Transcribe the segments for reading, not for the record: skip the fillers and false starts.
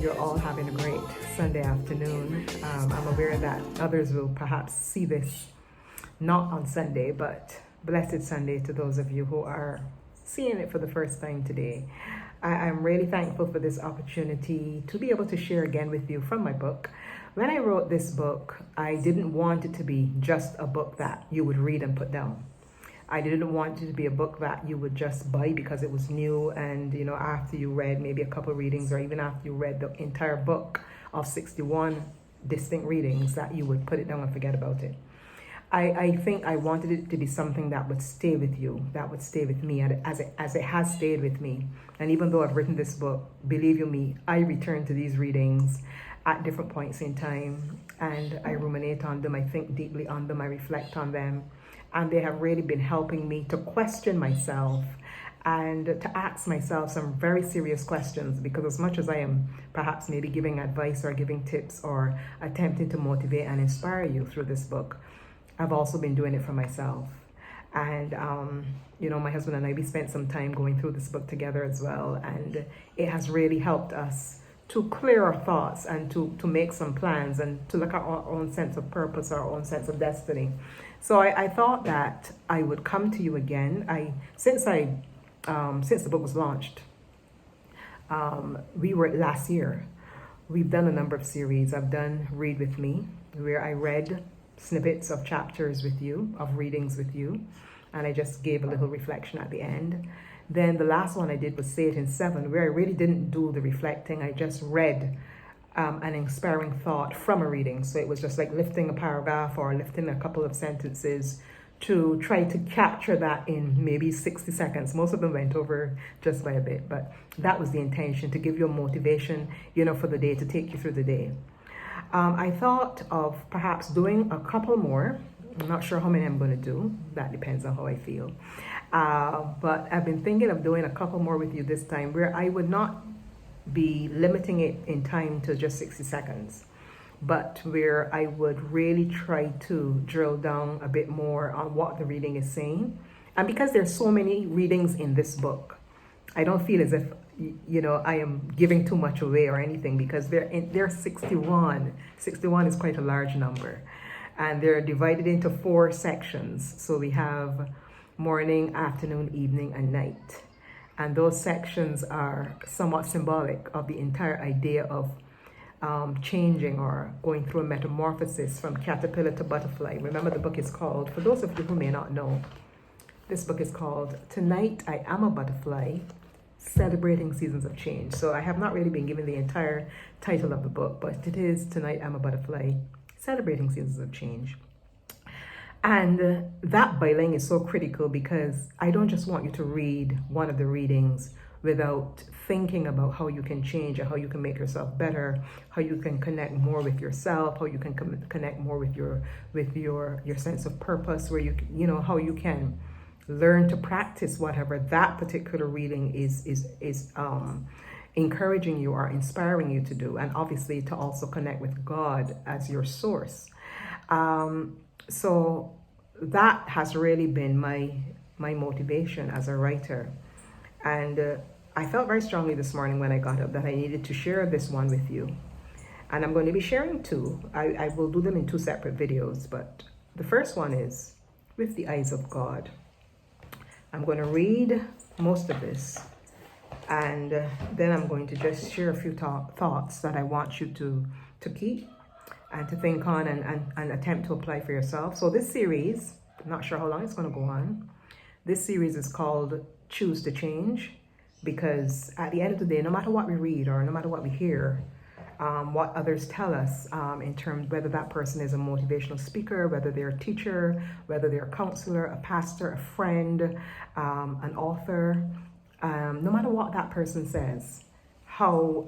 you're all having a great Sunday afternoon. I'm aware that others will perhaps see this not on Sunday, but blessed Sunday to those of you who are seeing it for the first time today. I'm really thankful for this opportunity to be able to share again with you from my book. When I wrote this book, I didn't want it to be just a book that you would read and put down. I didn't want it to be a book that you would just buy because it was new and, after you read maybe a couple readings or even after you read the entire book of 61 distinct readings that you would put it down and forget about it. I think I wanted it to be something that would stay with you, that would stay with me as it has stayed with me. And even though I've written this book, believe you me, I return to these readings at different points in time and I ruminate on them, I think deeply on them, I reflect on them. And they have really been helping me to question myself and to ask myself some very serious questions, because as much as I am perhaps maybe giving advice or giving tips or attempting to motivate and inspire you through this book, I've also been doing it for myself. And, my husband and I, we spent some time going through this book together as well. And it has really helped us to clear our thoughts and to make some plans and to look at our own sense of purpose, our own sense of destiny. So I thought that I would come to you again. Since the book was launched, we were last year. We've done a number of series. I've done Read With Me, where I read snippets of chapters with you, of readings with you, and I just gave a little reflection at the end. Then the last one I did was Say It in 7, where I really didn't do the reflecting. I just read an inspiring thought from a reading. So it was just like lifting a paragraph or lifting a couple of sentences to try to capture that in maybe 60 seconds. Most of them went over just by a bit, but that was the intention, to give you a motivation, for the day, to take you through the day. I thought of perhaps doing a couple more. I'm not sure how many I'm going to do. That depends on how I feel. But I've been thinking of doing a couple more with you this time, where I would not be limiting it in time to just 60 seconds, but where I would really try to drill down a bit more on what the reading is saying. And because there's so many readings in this book, I don't feel as if I am giving too much away or anything, because they're 61. 61 is quite a large number, and they're divided into 4 sections. So we have morning, afternoon, evening, and night. And those sections are somewhat symbolic of the entire idea of changing or going through a metamorphosis from caterpillar to butterfly. Remember, the book is called, for those of you who may not know, this book is called Tonight I Am a Butterfly, Celebrating Seasons of Change. So I have not really been given the entire title of the book, but it is Tonight I'm a Butterfly, Celebrating Seasons of Change. And that byline is so critical, because I don't just want you to read one of the readings without thinking about how you can change and how you can make yourself better, how you can connect more with yourself, how you can connect more with your sense of purpose, where how you can learn to practice whatever that particular reading is encouraging you or inspiring you to do, and obviously to also connect with God as your source. So that has really been my motivation as a writer. And I felt very strongly this morning when I got up that I needed to share this one with you. And I'm going to be sharing 2. I will do them in 2 separate videos, but the first one is With the Eyes of God. I'm going to read most of this, and then I'm going to just share a few thoughts that I want you to keep and to think on and attempt to apply for yourself. So this series, I'm not sure how long it's going to go on. This series is called Choose to Change, because at the end of the day, no matter what we read or no matter what we hear, what others tell us in terms, whether that person is a motivational speaker, whether they're a teacher, whether they're a counselor, a pastor, a friend, an author, no matter what that person says, how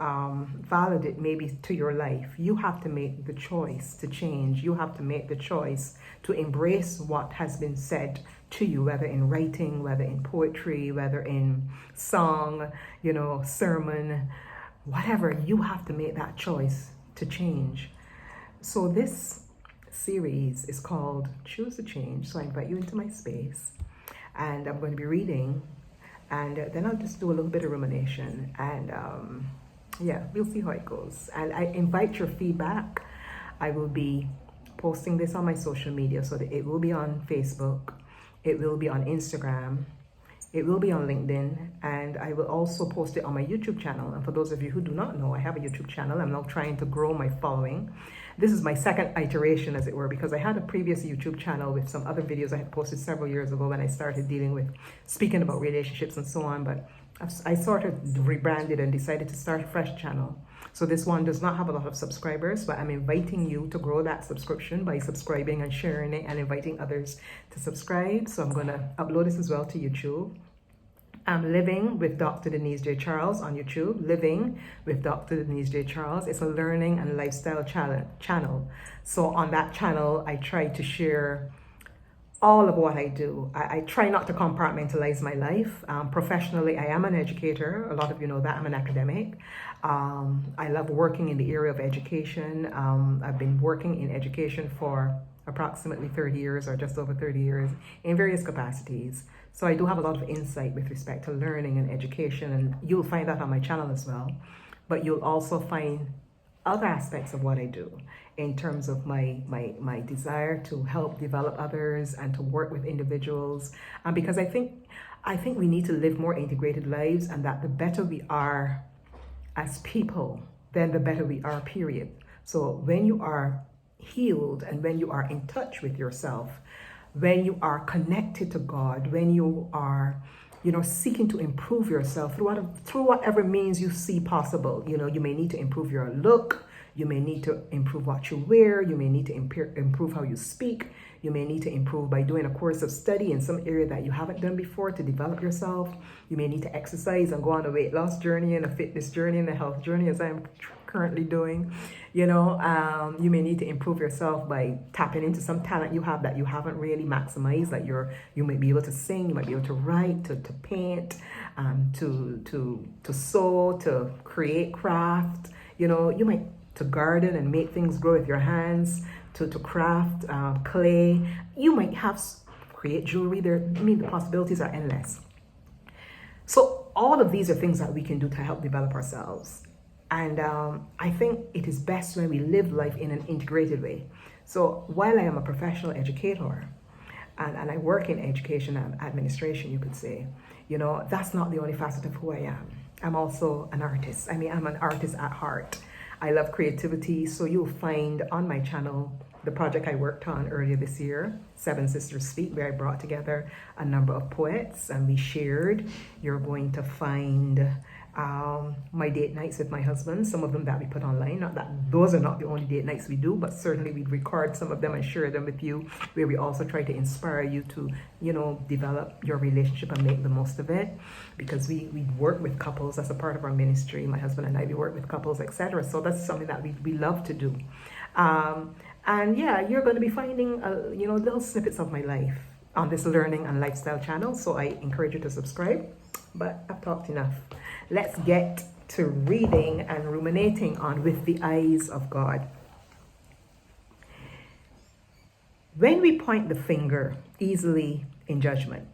valid it may be to your life, you have to make the choice to change. You have to make the choice to embrace what has been said to you, whether in writing, whether in poetry, whether in song, sermon, whatever. You have to make that choice to change. So this series is called Choose to Change. So I invite you into my space, and I'm going to be reading, and then I'll just do a little bit of rumination and yeah, we'll see how it goes. And I invite your feedback. I will be posting this on my social media, so that it will be on Facebook, it will be on Instagram, it will be on LinkedIn, and I will also post it on my YouTube channel. And for those of you who do not know, I have a YouTube channel. I'm now trying to grow my following. This is my second iteration, as it were, because I had a previous YouTube channel with some other videos I had posted several years ago when I started dealing with speaking about relationships and so on. But I sort of rebranded and decided to start a fresh channel. So this one does not have a lot of subscribers, but I'm inviting you to grow that subscription by subscribing and sharing it and inviting others to subscribe. So I'm going to upload this as well to YouTube. I'm Living with Dr. Denise J. Charles on YouTube. Living with Dr. Denise J. Charles. It's a learning and lifestyle channel. So on that channel, I try to share all of what I do. I try not to compartmentalize my life. Professionally, I am an educator. A lot of you know that. I'm an academic. I love working in the area of education. I've been working in education for approximately 30 years or just over 30 years in various capacities. So I do have a lot of insight with respect to learning and education, and you'll find that on my channel as well. But you'll also find other aspects of what I do in terms of my desire to help develop others and to work with individuals. Because I think we need to live more integrated lives, and that the better we are as people, then the better we are, period. So when you are healed and when you are in touch with yourself, when you are connected to God, when you are, seeking to improve yourself through whatever means you see possible. You may need to improve your look, you may need to improve what you wear, you may need to improve how you speak, you may need to improve by doing a course of study in some area that you haven't done before to develop yourself. You may need to exercise and go on a weight loss journey and a fitness journey and a health journey, as I'm currently doing. You may need to improve yourself by tapping into some talent you have that you haven't really maximized. Like you might be able to sing, you might be able to write, to paint, to sew, to create craft. You might to garden and make things grow with your hands, to craft clay. You might have create jewelry. The possibilities are endless. So all of these are things that we can do to help develop ourselves. And I think it is best when we live life in an integrated way. So while I am a professional educator and I work in education and administration, you could say, that's not the only facet of who I am. I'm also an artist. I'm an artist at heart. I love creativity. So you'll find on my channel the project I worked on earlier this year, Seven Sisters Speak, where I brought together a number of poets and we shared. You're going to find my date nights with my husband, some of them that we put online. Not that those are not the only date nights we do, but certainly we'd record some of them and share them with you, where we also try to inspire you to, develop your relationship and make the most of it. Because we work with couples as a part of our ministry. My husband and I, we work with couples, etc. So that's something that we love to do. And yeah, you're going to be finding, little snippets of my life on this learning and lifestyle channel. So I encourage you to subscribe. But I've talked enough. Let's get to reading and ruminating on With the Eyes of God. When we point the finger easily in judgment,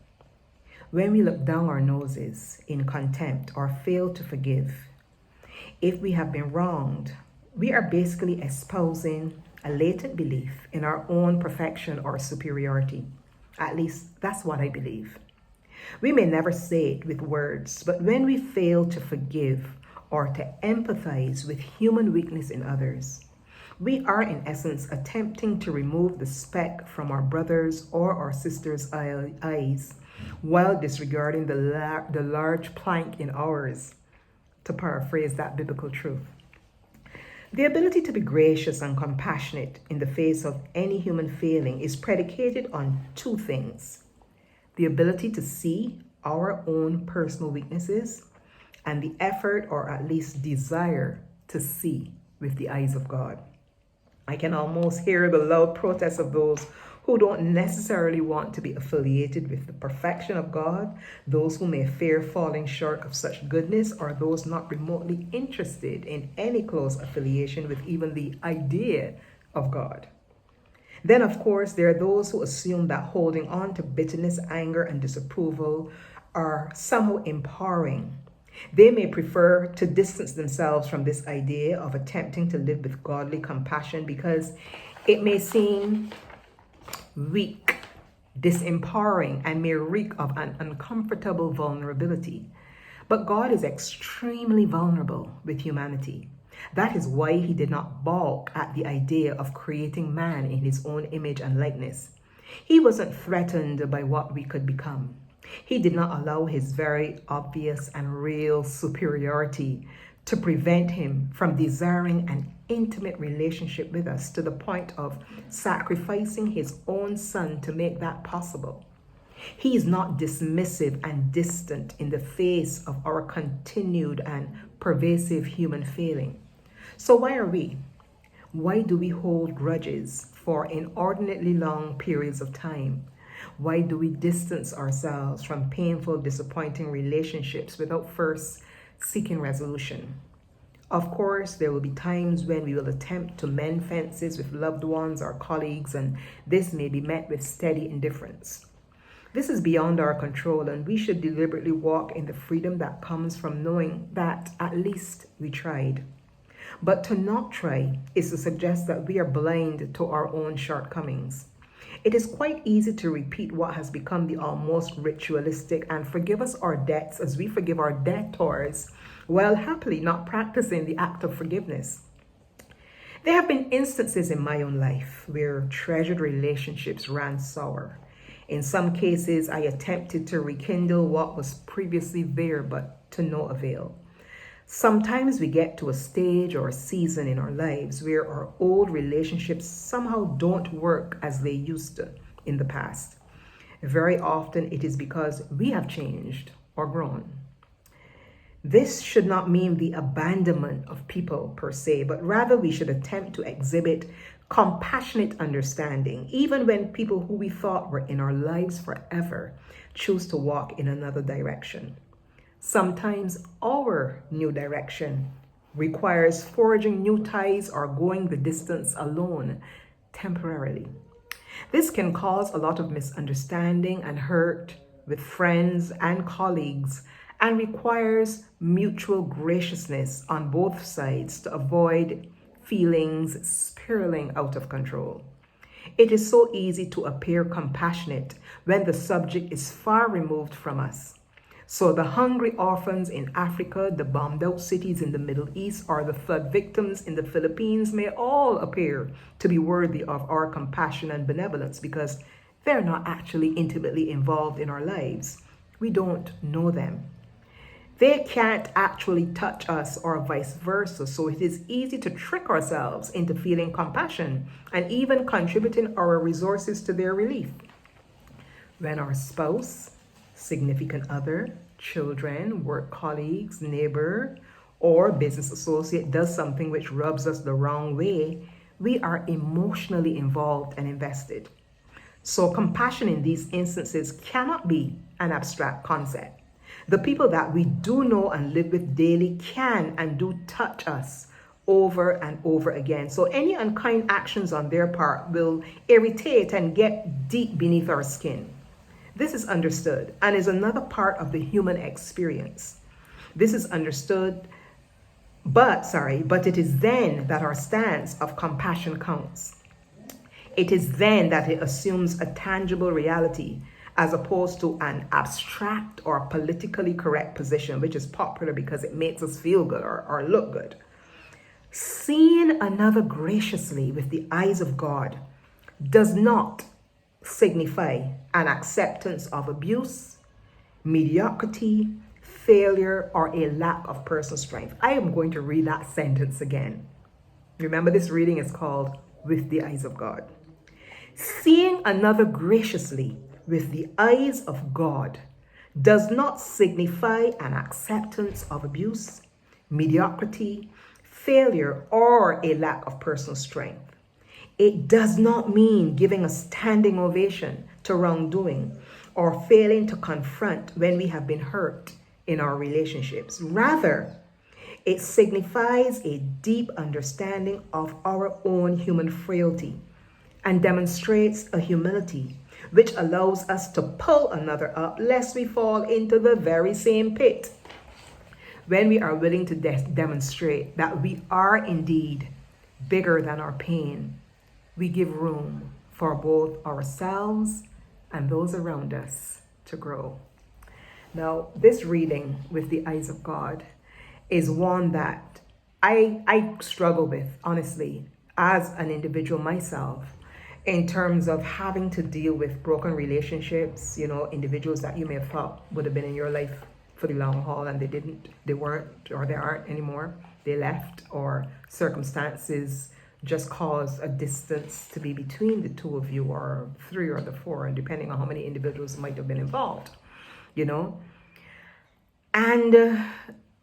when we look down our noses in contempt or fail to forgive, if we have been wronged, we are basically espousing a latent belief in our own perfection or superiority. At least that's what I believe. We may never say it with words, but when we fail to forgive or to empathize with human weakness in others, we are in essence attempting to remove the speck from our brothers or our sisters' eyes while disregarding the large plank in ours, to paraphrase that biblical truth. The ability to be gracious and compassionate in the face of any human failing is predicated on two things: the ability to see our own personal weaknesses and the effort, or at least desire, to see with the eyes of God. I can almost hear the loud protests of those who don't necessarily want to be affiliated with the perfection of God, those who may fear falling short of such goodness, or those not remotely interested in any close affiliation with even the idea of God. Then, of course, there are those who assume that holding on to bitterness, anger, and disapproval are somehow empowering, They may prefer to distance themselves from this idea of attempting to live with godly compassion because it may seem weak, disempowering, and may reek of an uncomfortable vulnerability. But God is extremely vulnerable with humanity. That is why he did not balk at the idea of creating man in his own image and likeness. He wasn't threatened by what we could become. He did not allow his very obvious and real superiority to prevent him from desiring an intimate relationship with us to the point of sacrificing his own son to make that possible. He is not dismissive and distant in the face of our continued and pervasive human failing. So why are we? Why do we hold grudges for inordinately long periods of time? Why do we distance ourselves from painful, disappointing relationships without first seeking resolution? Of course, there will be times when we will attempt to mend fences with loved ones or colleagues, and this may be met with steady indifference. This is beyond our control, and we should deliberately walk in the freedom that comes from knowing that at least we tried. But to not try is to suggest that we are blind to our own shortcomings. It is quite easy to repeat what has become the almost ritualistic and forgive us our debts as we forgive our debtors, while happily not practicing the act of forgiveness. There have been instances in my own life where treasured relationships ran sour. In some cases, I attempted to rekindle what was previously there, but to no avail. Sometimes we get to a stage or a season in our lives where our old relationships somehow don't work as they used to in the past. Very often it is because we have changed or grown. This should not mean the abandonment of people per se, but rather we should attempt to exhibit compassionate understanding, even when people who we thought were in our lives forever choose to walk in another direction. Sometimes our new direction requires forging new ties or going the distance alone temporarily. This can cause a lot of misunderstanding and hurt with friends and colleagues and requires mutual graciousness on both sides to avoid feelings spiraling out of control. It is so easy to appear compassionate when the subject is far removed from us. So the hungry orphans in Africa, the bombed out cities in the Middle East, or the flood victims in the Philippines may all appear to be worthy of our compassion and benevolence because they're not actually intimately involved in our lives. We don't know them. They can't actually touch us or vice versa, so it is easy to trick ourselves into feeling compassion and even contributing our resources to their relief. When our spouse, significant other, children, work colleagues, neighbor, or business associate does something which rubs us the wrong way, we are emotionally involved and invested. So compassion in these instances cannot be an abstract concept. The people that we do know and live with daily can and do touch us over and over again. So any unkind actions on their part will irritate and get deep beneath our skin. This is understood and is another part of the human experience. This is understood, but it is then that our stance of compassion counts. It is then that it assumes a tangible reality as opposed to an abstract or politically correct position, which is popular because it makes us feel good or look good. Seeing another graciously with the eyes of God does not signify an acceptance of abuse, mediocrity, failure, or a lack of personal strength. I am going to read that sentence again. Remember, this reading is called With the Eyes of God. Seeing another graciously with the eyes of God does not signify an acceptance of abuse, mediocrity, failure, or a lack of personal strength. It does not mean giving a standing ovation to wrongdoing or failing to confront when we have been hurt in our relationships. Rather, it signifies a deep understanding of our own human frailty and demonstrates a humility which allows us to pull another up lest we fall into the very same pit. when we are willing to demonstrate that we are indeed bigger than our pain, we give room for both ourselves and those around us to grow. Now, this reading with the eyes of God is one that I struggle with, honestly, as an individual myself, in terms of having to deal with broken relationships, individuals that you may have thought would have been in your life for the long haul and they weren't, or they aren't anymore. They left, or circumstances just caused a distance to be between the two of you, or three or the four, and depending on how many individuals might have been involved, And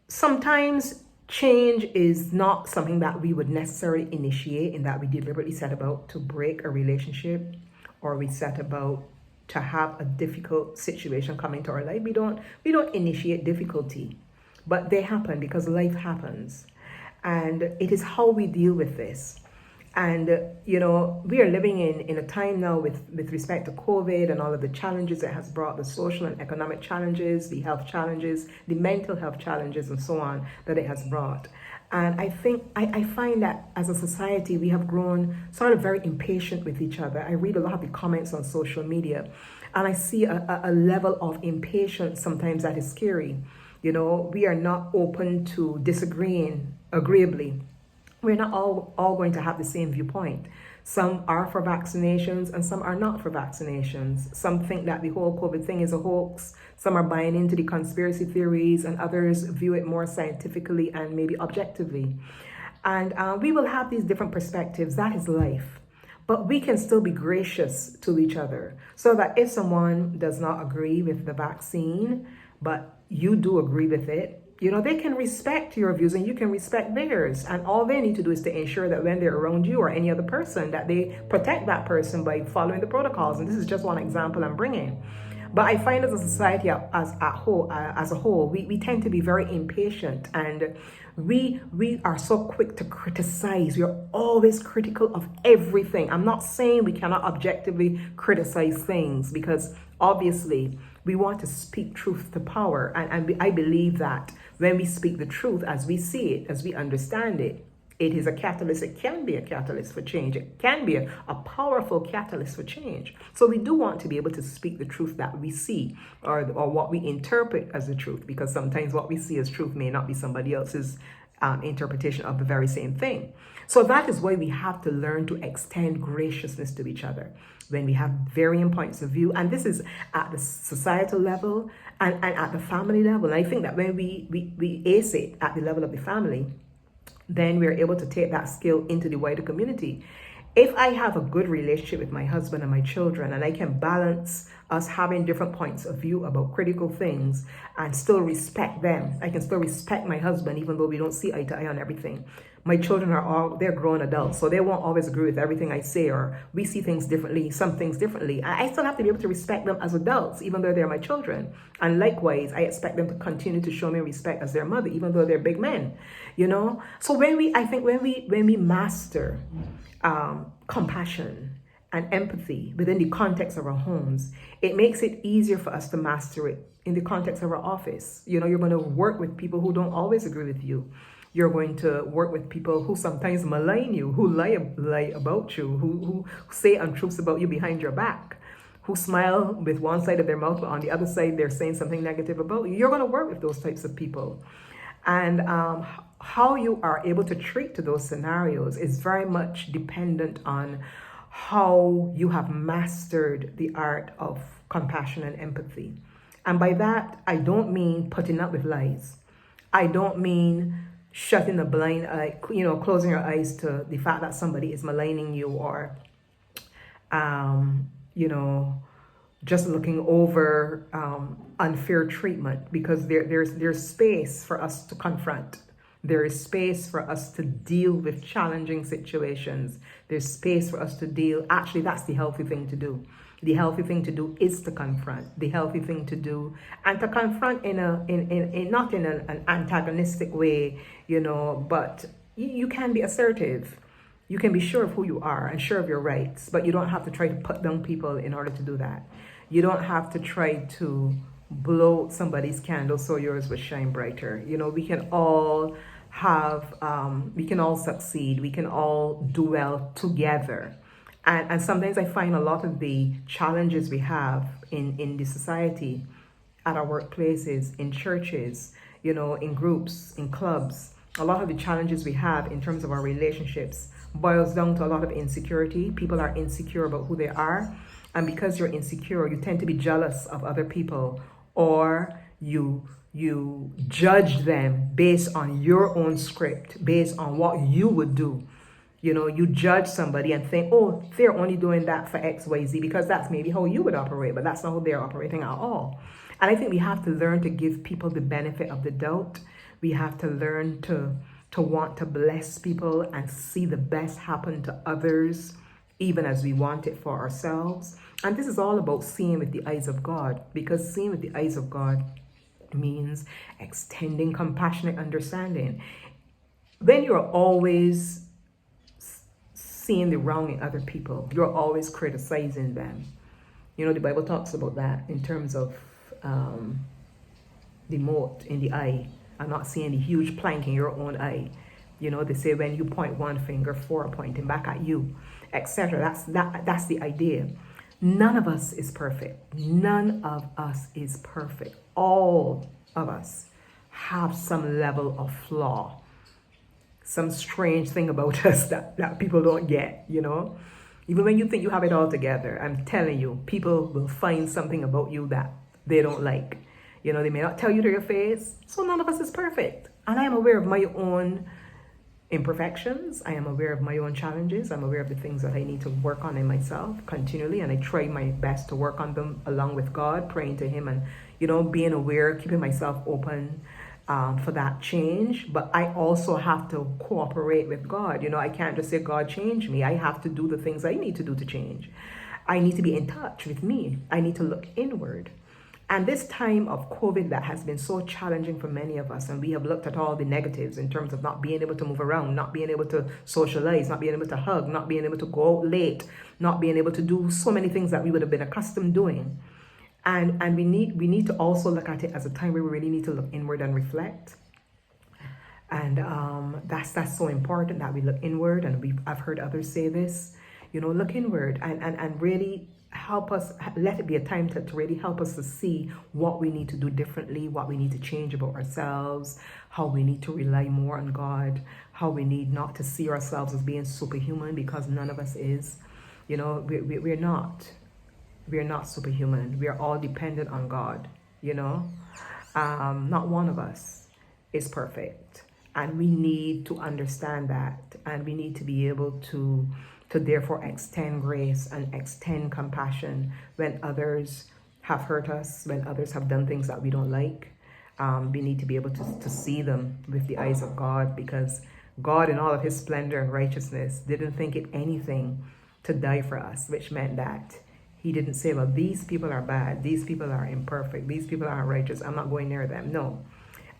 sometimes change is not something that we would necessarily initiate, in that we deliberately set about to break a relationship, or we set about to have a difficult situation come into our life. We don't initiate difficulty, but they happen because life happens. And it is how we deal with this. And, we are living in a time now with respect to COVID and all of the challenges it has brought, the social and economic challenges, the health challenges, the mental health challenges, and so on, that it has brought. And I find that as a society, we have grown sort of very impatient with each other. I read a lot of the comments on social media, and I see a level of impatience sometimes that is scary. We are not open to disagreeing agreeably. We're not all going to have the same viewpoint. Some are for vaccinations and some are not for vaccinations. Some think that the whole COVID thing is a hoax. Some are buying into the conspiracy theories, and others view it more scientifically and maybe objectively. And we will have these different perspectives. That is life. But we can still be gracious to each other, so that if someone does not agree with the vaccine, but you do agree with it, they can respect your views and you can respect theirs. And all they need to do is to ensure that when they're around you or any other person, that they protect that person by following the protocols. And this is just one example I'm bringing. But I find as a society as a whole, we tend to be very impatient, and we are so quick to criticize. We are always critical of everything. I'm not saying we cannot objectively criticize things, because obviously we want to speak truth to power. And I believe that when we speak the truth as we see it, as we understand it, it is a catalyst. It can be a catalyst for change. It can be a powerful catalyst for change. So we do want to be able to speak the truth that we see, or what we interpret as the truth, because sometimes what we see as truth may not be somebody else's interpretation of the very same thing. So that is why we have to learn to extend graciousness to each other when we have varying points of view. And this is at the societal level and at the family level. And I think that when we ace it at the level of the family, then we're able to take that skill into the wider community. If I have a good relationship with my husband and my children, and I can balance us having different points of view about critical things and still respect them, I can still respect my husband even though we don't see eye to eye on everything. My children they're grown adults, so they won't always agree with everything I say, or we see things differently, some things differently. I still have to be able to respect them as adults, even though they're my children. And likewise, I expect them to continue to show me respect as their mother, even though they're big men, So when we master compassion and empathy within the context of our homes, it makes it easier for us to master it in the context of our office. You're going to work with people who don't always agree with you. You're going to work with people who sometimes malign you, who lie about you, who say untruths about you behind your back, who smile with one side of their mouth, but on the other side, they're saying something negative about you. You're going to work with those types of people. And how you are able to treat to those scenarios is very much dependent on how you have mastered the art of compassion and empathy. And by that, I don't mean putting up with lies. I don't mean shutting a blind eye, closing your eyes to the fact that somebody is maligning you, or, just looking over unfair treatment, because there's space for us to confront. There is space for us to deal with challenging situations. There's space for us to deal. Actually, that's the healthy thing to do. The healthy thing to do is to confront. The healthy thing to do, and to confront in not in an antagonistic way, but you can be assertive. You can be sure of who you are and sure of your rights, but you don't have to try to put down people in order to do that. You don't have to try to blow somebody's candle so yours will shine brighter. We can all we can all succeed. We can all do well together. And sometimes I find a lot of the challenges we have in the society, at our workplaces, in churches, in groups, in clubs, a lot of the challenges we have in terms of our relationships boils down to a lot of insecurity. People are insecure about who they are. And because you're insecure, you tend to be jealous of other people, or you judge them based on your own script, based on what you would do. You judge somebody and think, oh, they're only doing that for XYZ because that's maybe how you would operate, but that's not how they're operating at all. And I think we have to learn to give people the benefit of the doubt. We have to learn to want to bless people and see the best happen to others, even as we want it for ourselves. And this is all about seeing with the eyes of God, because seeing with the eyes of God means extending compassionate understanding. When you're always seeing the wrong in other people, you're always criticizing them. The Bible talks about that in terms of the mote in the eye, and not seeing the huge plank in your own eye. They say when you point one finger, four are pointing back at you, etc. That's the idea. None of us is perfect. None of us is perfect. All of us have some level of flaw, some strange thing about us that people don't get, Even when you think you have it all together, I'm telling you, people will find something about you that they don't like. They may not tell you to your face. So none of us is perfect. And I am aware of my own imperfections. I am aware of my own challenges. I'm aware of the things that I need to work on in myself continually. And I try my best to work on them along with God, praying to Him and, being aware, keeping myself open for that change. But I also have to cooperate with God. I can't just say, God, change me. I have to do the things I need to do to change. I need to be in touch with me. I need to look inward. And this time of COVID that has been so challenging for many of us, and we have looked at all the negatives in terms of not being able to move around, not being able to socialize, not being able to hug, not being able to go out late, not being able to do so many things that we would have been accustomed doing. And we need to also look at it as a time where we really need to look inward and reflect. And that's so important that we look inward. And I've heard others say this, look inward and really help us, let it be a time to really help us to see what we need to do differently, what we need to change about ourselves, how we need to rely more on God, how we need not to see ourselves as being superhuman, because none of us is. We're not superhuman. We are all dependent on God. Not one of us is perfect, and we need to understand that, and we need to be able to therefore extend grace and extend compassion when others have hurt us, when others have done things that we don't like. We need to be able to see them with the eyes of God, because God, in all of His splendor and righteousness, didn't think it anything to die for us, which meant that He didn't say, well, these people are bad, these people are imperfect, these people are righteous, I'm not going near them. No.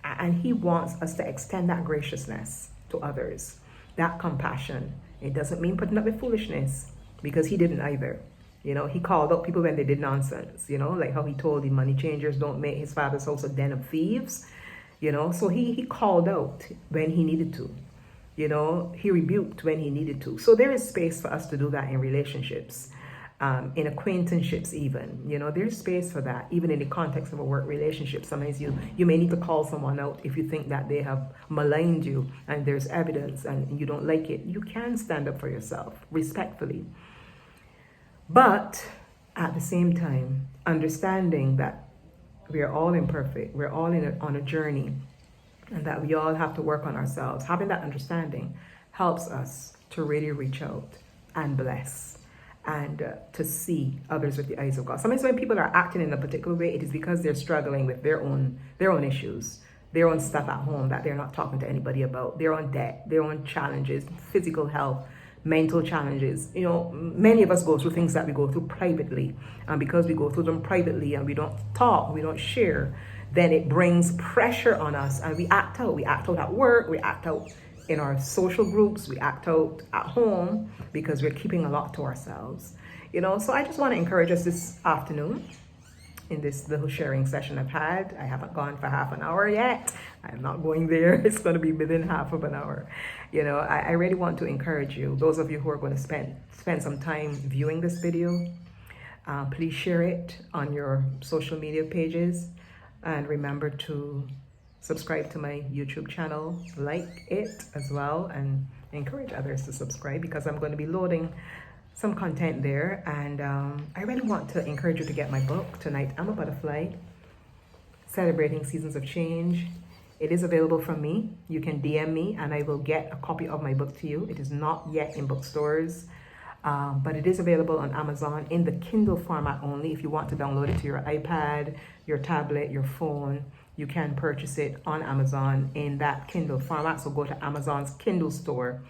And He wants us to extend that graciousness to others, that compassion. It doesn't mean putting up with foolishness, because He didn't either. He called out people when they did nonsense, like how He told the money changers, don't make His Father's house a den of thieves. So he called out when He needed to. He rebuked when He needed to. So there is space for us to do that in relationships, in acquaintanceships even. There's space for that, even in the context of a work relationship. Sometimes you may need to call someone out if you think that they have maligned you and there's evidence and you don't like it. You can stand up for yourself respectfully. But at the same time, understanding that we are all imperfect, we're all on a journey, and that we all have to work on ourselves. Having that understanding helps us to really reach out and bless, and to see others with the eyes of God. Sometimes when people are acting in a particular way, it is because they're struggling with their own issues, their own stuff at home that they're not talking to anybody about, their own debt, their own challenges, physical health, mental challenges. Many of us go through things that we go through privately, and because we go through them privately and we don't talk, we don't share, then it brings pressure on us, and we act out. We act out at work, we act out in our social groups, we act out at home, because we're keeping a lot to ourselves. So I just want to encourage us this afternoon in this little sharing session I've had. I haven't gone for half an hour yet. I'm not going there. It's going to be within half of an hour. You know, I really want to encourage you, those of you who are going to spend some time viewing this video, please share it on your social media pages, and remember to subscribe to my YouTube channel, like it as well, and encourage others to subscribe, because I'm going to be loading some content there. And I really want to encourage you to get my book, Tonight I'm a Butterfly, Celebrating Seasons of Change. It is available from me. You can DM me and I will get a copy of my book to you. It is not yet in bookstores, but it is available on Amazon in the Kindle format only. If you want to download it to your iPad, your tablet, your phone, you can purchase it on Amazon in that Kindle format. So go to Amazon's Kindle store,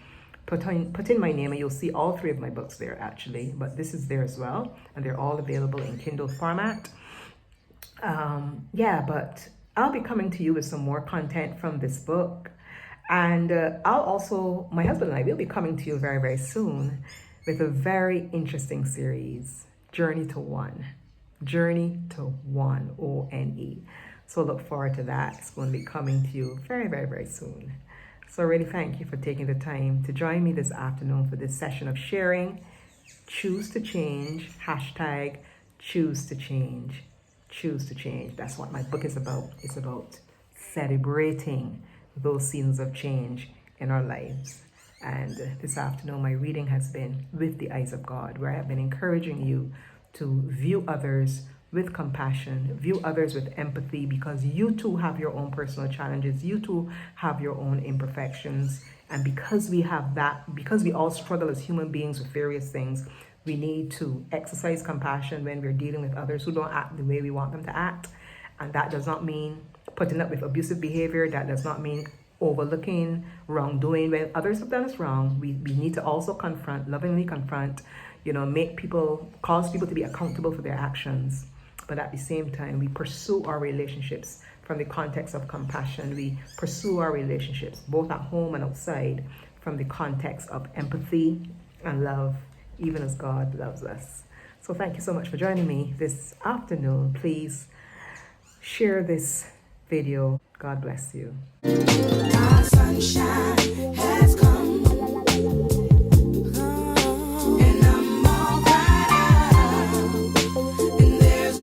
put in my name, and you'll see all three of my books there actually, but this is there as well, and they're all available in Kindle format. Yeah, but I'll be coming to you with some more content from this book, and my husband and I will be coming to you very, very soon with a very interesting series, Journey to One, O-N-E. So look forward to that. It's going to be coming to you very, very, very soon. So really thank you for taking the time to join me this afternoon for this session of sharing. Choose to change, hashtag choose to change. Choose to change. That's what my book is about. It's about celebrating those seasons of change in our lives. And this afternoon, my reading has been With the Eyes of God, where I have been encouraging you to view others with compassion, view others with empathy, because you too have your own personal challenges. You too have your own imperfections. And because we have that, because we all struggle as human beings with various things, we need to exercise compassion when we're dealing with others who don't act the way we want them to act. And that does not mean putting up with abusive behavior. That does not mean overlooking wrongdoing. When others have done us wrong, we need to also lovingly confront, cause people to be accountable for their actions. But at the same time, we pursue our relationships from the context of compassion. We pursue our relationships, both at home and outside, from the context of empathy and love, even as God loves us. So thank you so much for joining me this afternoon. Please share this video. God bless you. Our sunshine has